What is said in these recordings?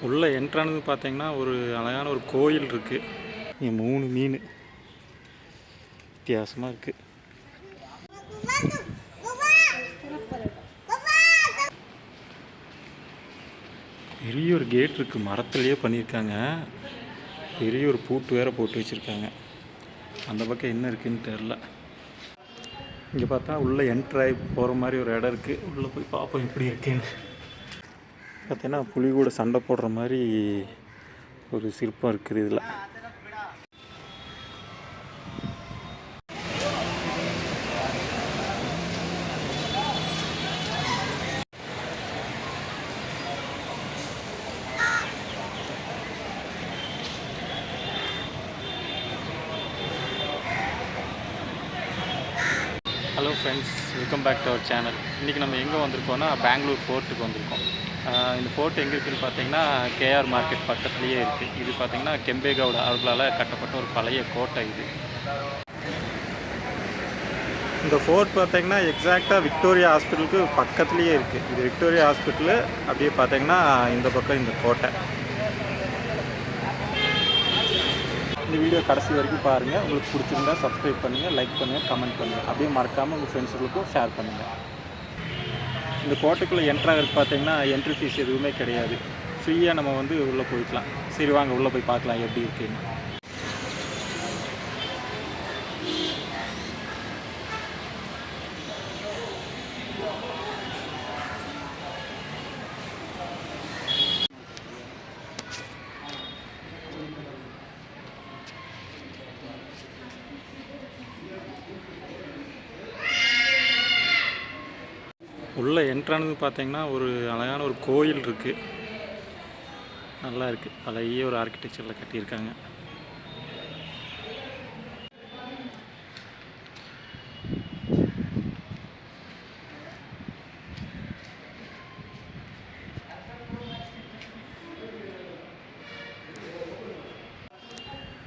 உள்ளே என்ட்ரானது பார்த்தீங்கன்னா ஒரு அழகான ஒரு கோயில் இருக்குது. இங்கே 3 மீன் வித்தியாசமாக இருக்குது. பெரிய ஒரு கேட் இருக்குது, மரத்துலேயே பண்ணியிருக்காங்க. பெரிய ஒரு பூட்டு வேறு போட்டு வச்சுருக்காங்க. அந்த பக்கம் என்ன இருக்குதுன்னு தெரில. இங்கே பார்த்தா உள்ளே என்ட்ராகி போகிற மாதிரி ஒரு இடம் இருக்குது. உள்ளே போய் பார்ப்போம் எப்படி இருக்குன்னு. பார்த்தீங்கன்னா புலி கூட சண்டை போடுற மாதிரி ஒரு சிற்பம் இருக்குது இதில். Hello friends, welcome back to our channel. இன்றைக்கி நம்ம எங்கே வந்திருக்கோம்னா பெங்களூர் ஃபோர்ட்டுக்கு வந்திருக்கோம். இந்த ஃபோர்ட் எங்கே இருக்குதுன்னு பார்த்தீங்கன்னா கேஆர் மார்க்கெட் பக்கத்துலேயே இருக்குது. இது பார்த்திங்கன்னா கெம்பேகவுடா அவர்களால் கட்டப்பட்ட ஒரு பழைய கோட்டை இது. இந்த ஃபோர்ட் பார்த்திங்கன்னா எக்ஸாக்டாக விக்டோரியா ஹாஸ்பிட்டலுக்கு பக்கத்துலேயே இருக்குது. இது விக்டோரியா ஹாஸ்பிட்டலு, அப்படியே பார்த்திங்கன்னா இந்த பக்கம் இந்த கோட்டை. இந்த வீடியோ கடைசி வரைக்கும் பாருங்கள். உங்களுக்கு பிடிச்சிருந்தா சப்ஸ்கிரைப் பண்ணுங்கள், லைக் பண்ணுங்கள், கமெண்ட் பண்ணுங்கள். அப்படியே மறக்காமல் உங்கள் ஃப்ரெண்ட்ஸுகளுக்கும் ஷேர் பண்ணுங்கள். இந்த கோட்டைக்குள்ளே என்ட்ராகிறதுக்கு பார்த்தீங்கன்னா என்ட்ரி ஃபீஸ் எதுவுமே கிடையாது. ஃப்ரீயாக நம்ம வந்து உள்ளே போய்க்கலாம். சரி வாங்க உள்ளே போய் பார்க்கலாம் எப்படி இருக்குன்னு. உள்ளே என்ட்ரானது பார்த்தீங்கன்னா ஒரு அழகான ஒரு கோயில் இருக்குது. நல்லா இருக்குது. பழைய ஒரு ஆர்கிடெக்சரில் கட்டியிருக்காங்க.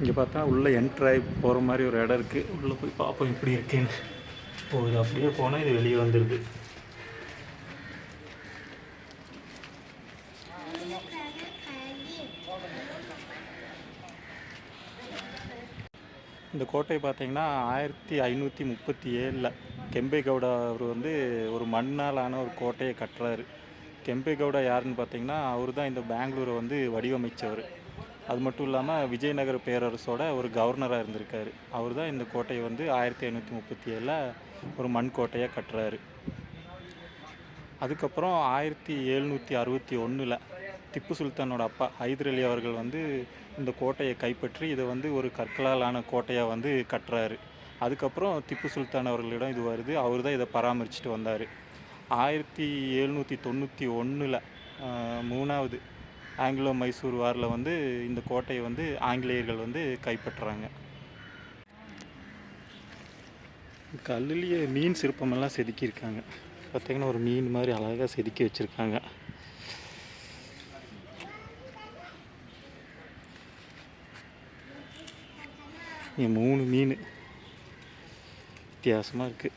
இங்கே பார்த்தா உள்ளே என்ட்ராகி போகிற மாதிரி ஒரு இடம் இருக்குது. உள்ளே போய் பார்ப்போம் எப்படி இருக்குன்னு. இது அப்படியே போனால் இது வெளியே வந்துடுது. இந்த கோட்டை பார்த்திங்கன்னா 1537 கெம்பேகவுடா அவர் வந்து ஒரு மண்ணால் ஆன ஒரு கோட்டையை கட்டுறாரு. கெம்பேகவுடா யாருன்னு பார்த்திங்கன்னா அவர் தான் இந்த பெங்களூரை வந்து வடிவமைச்சவர். அது மட்டும் இல்லாமல் விஜயநகர பேரரசோட ஒரு கவர்னராக இருந்திருக்காரு. அவர் தான் இந்த கோட்டையை வந்து 1537 ஒரு மண் கோட்டையாக கட்டுறாரு. அதுக்கப்புறம் 1761 திப்பு சுல்தானோட அப்பா ஹைதர் அலி அவர்கள் வந்து இந்த கோட்டையை கைப்பற்றி இதை வந்து ஒரு கற்களால் ஆன கோட்டையாக வந்து கட்டுறாரு. அதுக்கப்புறம் திப்பு சுல்தான் அவர்களிடம் இது வருது. அவர் தான் இதை பராமரிச்சுட்டு வந்தார். 1791 3வது ஆங்கிலோ மைசூர் வாரில் வந்து இந்த கோட்டையை வந்து ஆங்கிலேயர்கள் வந்து கைப்பற்றுறாங்க. கல்லுலேயே மீன் சிற்பமெல்லாம் செதுக்கியிருக்காங்க. பார்த்திங்கன்னா ஒரு மீன் மாதிரி அழகாக செதுக்கி வச்சுருக்காங்க. இங்கே 3 மீன் வித்தியாசமாக இருக்குது.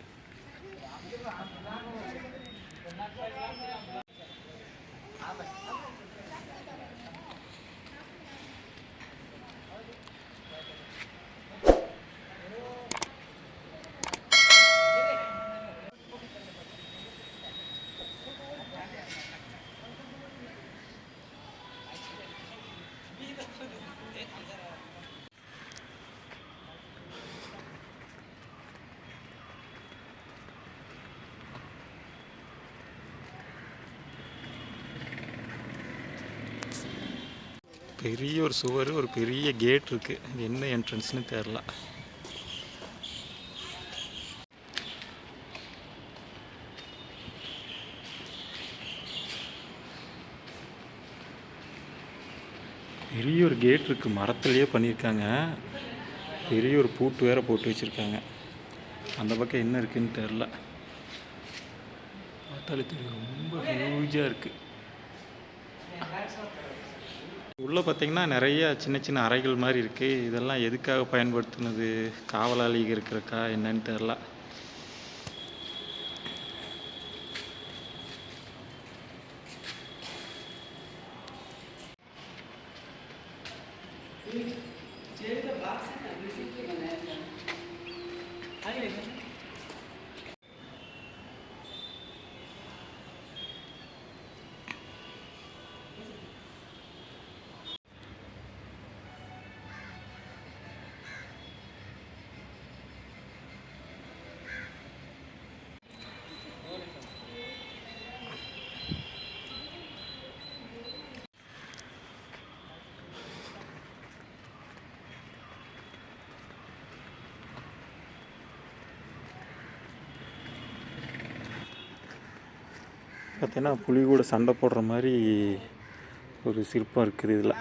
பெரிய ஒரு சுவர், ஒரு பெரிய கேட் இருக்குது. இது என்ன என்ட்ரன்ஸ்னு தெரில. பெரிய ஒரு கேட் இருக்குது, மரத்துலேயே பண்ணியிருக்காங்க. பெரிய ஒரு பூட்டு வேறு போட்டு வச்சுருக்காங்க. அந்த பக்கம் என்ன இருக்குதுன்னு தெரில. பார்த்தாலே தெரியும், ரொம்ப ஹியூஜாக இருக்குது. உள்ளே பார்த்திங்கன்னா நிறைய சின்ன சின்ன அறைகள் மாதிரி இருக்குது. இதெல்லாம் எதுக்காக பயன்படுத்துனது, காவலாளிகள் இருக்கிறக்கா என்னன்னு தெரில. பார்த்தீங்கன்னா புலி கூட சண்டை போடுற மாதிரி ஒரு சிற்பம் இருக்குது இதில்.